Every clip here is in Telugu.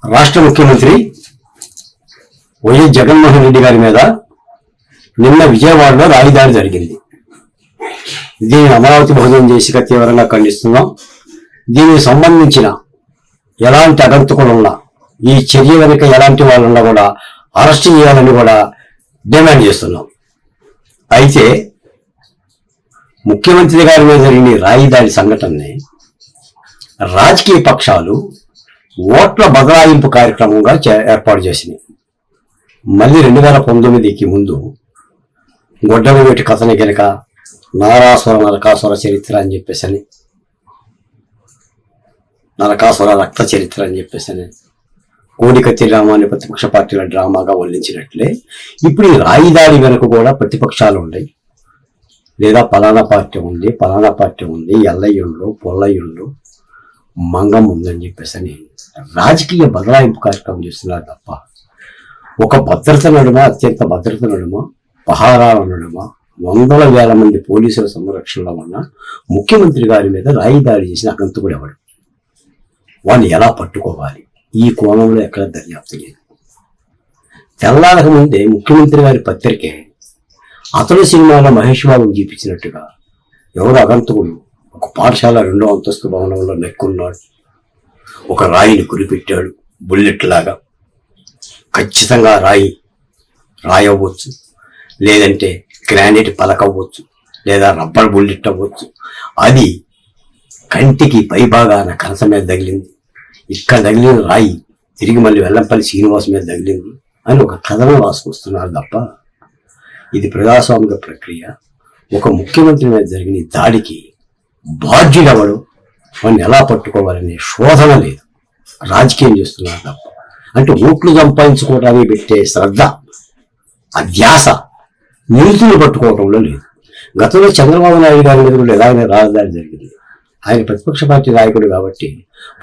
రాష్ట్ర ముఖ్యమంత్రి వైఎస్ జగన్మోహన్ రెడ్డి గారి మీద నిన్న విజయవాడలో రాయిదాడి జరిగింది. దీన్ని అమరావతి బహుజన చేసిక తీవ్రంగా ఖండిస్తున్నాం. దీనికి సంబంధించిన ఎలాంటి అగంతకులున్నా, ఈ చర్య వెనుక ఎలాంటి వాళ్ళున్నా కూడా అరెస్ట్ చేయాలని కూడా డిమాండ్ చేస్తున్నాం. అయితే ముఖ్యమంత్రి గారి మీద జరిగిన రాయిదాడి సంఘటనని రాజకీయ పక్షాలు ఓట్ల బదలాయింపు కార్యక్రమంగా ఏర్పాటు చేసినాయి. మళ్ళీ 2019కి ముందు గొడ్డలవేటి కథని గనక నారాసుర నరకాసుర చరిత్ర అని చెప్పేసి, నరకాసుర రక్త చరిత్ర అని చెప్పేసి కోడికత్తి డ్రామాని ప్రతిపక్ష పార్టీల డ్రామాగా వల్లించినట్లే ఇప్పుడు ఈ రాయిదాడి వెనుక కూడా ప్రతిపక్షాలు ఉన్నాయి. లేదా పలానా పార్టీ ఉంది, పలానా పార్టీ ఉంది, ఎల్లయ్యుండ్లు పొల్లయ్యుండ్లు మంగం ఉందని చెప్పేసి రాజకీయ బదలాయింపు కార్యక్రమం చేస్తున్నారు తప్ప ఒక భద్రత నడుమ, అత్యంత భద్రత నడుమ, పహారాల నడుమ, వందల వేల మంది పోలీసుల సంరక్షణలో ఉన్న ముఖ్యమంత్రి గారి మీద రాయిదాడి చేసిన అగంతకుడు ఎవడు? వాడిని ఎలా పట్టుకోవాలి? ఈ కోణంలో ఎక్కడ దర్యాప్తు లేదు. తెల్లారక ముందే ముఖ్యమంత్రి గారి పత్రికే అతడు సినిమాలో మహేష్ బాబుని చూపించినట్టుగా ఎవరు అగంతకుడు ఒక పాఠశాల 2వ అంతస్తు భవనంలో నెక్కున్నాడు, ఒక రాయిని కురిపెట్టాడు బుల్లెట్ లాగా. ఖచ్చితంగా రాయి అవ్వచ్చు, లేదంటే గ్రానైట్ పలక అవ్వచ్చు, లేదా రబ్బర్ బుల్లెట్ అవ్వచ్చు. అది కంటికి పైభాగాన కనస మీద తగిలింది, ఇక్కడ తగిలిన రాయి తిరిగి మళ్ళీ వెల్లంపల్లి శ్రీనివాస్ మీద తగిలింది అని ఒక కథనం రాసుకొస్తున్నారు తప్ప ఇది ప్రజాస్వామిక ప్రక్రియ. ఒక ముఖ్యమంత్రి మీద జరిగిన దాడికి బాధ్యుడెవడు, వాడిని ఎలా పట్టుకోవాలనే శోధన లేదు. రాజకీయం చేస్తున్నారు తప్ప, అంటే ఓట్లు సంపాదించుకోవడానికి పెట్టే శ్రద్ధ, అధ్యాస నిలుతులు పట్టుకోవడంలో లేదు. గతంలో చంద్రబాబు నాయుడు గారి మీద కూడా ఎలాగైనా రాజధాని జరిగింది. ఆయన ప్రతిపక్ష పార్టీ నాయకుడు కాబట్టి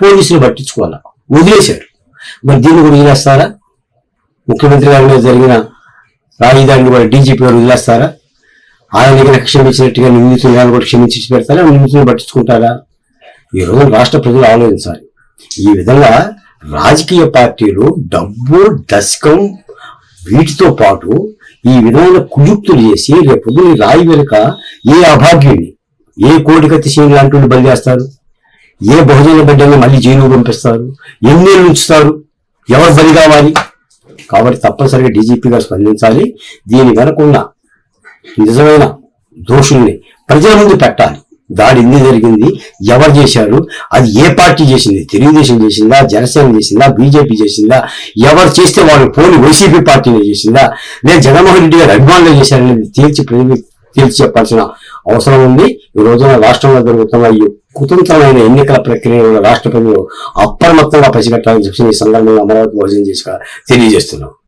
పోలీసులు పట్టించుకోవాలా, వదిలేశారు. మరి దీన్ని కూడా వదిలేస్తారా? ముఖ్యమంత్రి గారి మీద జరిగిన రాజధానిని కూడా డీజీపీ గారు వదిలేస్తారా? ఆయన దగ్గర క్షమించినట్టుగా నిందితులను కూడా క్షమించి పెడతారా? నిందితులను పట్టించుకుంటారా? ఈ రోజు రాష్ట్ర ప్రజలు ఆలోచించాలి. ఈ విధంగా రాజకీయ పార్టీలు డబ్బు, దశకం వీటితో పాటు ఈ విధమైన కుయుక్తులు చేసి రేపు రాయి వెనుక ఏ అభాగ్యుని, ఏ కోడికత్తి సీన్ లాంటి బలి చేస్తారు, ఏ బహుజన బిడ్డని మళ్ళీ జైలు పంపిస్తారు, ఎన్నేళ్ళు ఉంచుతారు, ఎవరు బలి కావాలి? కాబట్టి తప్పనిసరిగా డీజీపీ గారు స్పందించాలి. దీని వెనకున్న నిజమైన దోషుల్ని ప్రజల ముందు పెట్టాలి. దాడి ఎందుకు జరిగింది, ఎవరు చేశారు, అది ఏ పార్టీ చేసింది, తెలుగుదేశం చేసిందా, జనసేన చేసిందా, బీజేపీ చేసిందా, ఎవరు చేస్తే వాళ్ళు పోని వైసీపీ పార్టీనే చేసిందా, లేదా జగన్మోహన్ రెడ్డి గారు అభిమానులు చేశారనేది తేల్చి చెప్పాల్సిన అవసరం ఉంది. ఈ రోజున రాష్ట్రంలో జరుగుతున్న ఈ కుతంత్రమైన ఎన్నికల ప్రక్రియలో రాష్ట్ర ప్రజలు అప్రమత్తంగా పసిగట్టాలని చెప్పి ఈ సందర్భంగా అమరావతి బహుజన చేసిక తెలియజేస్తున్నాం.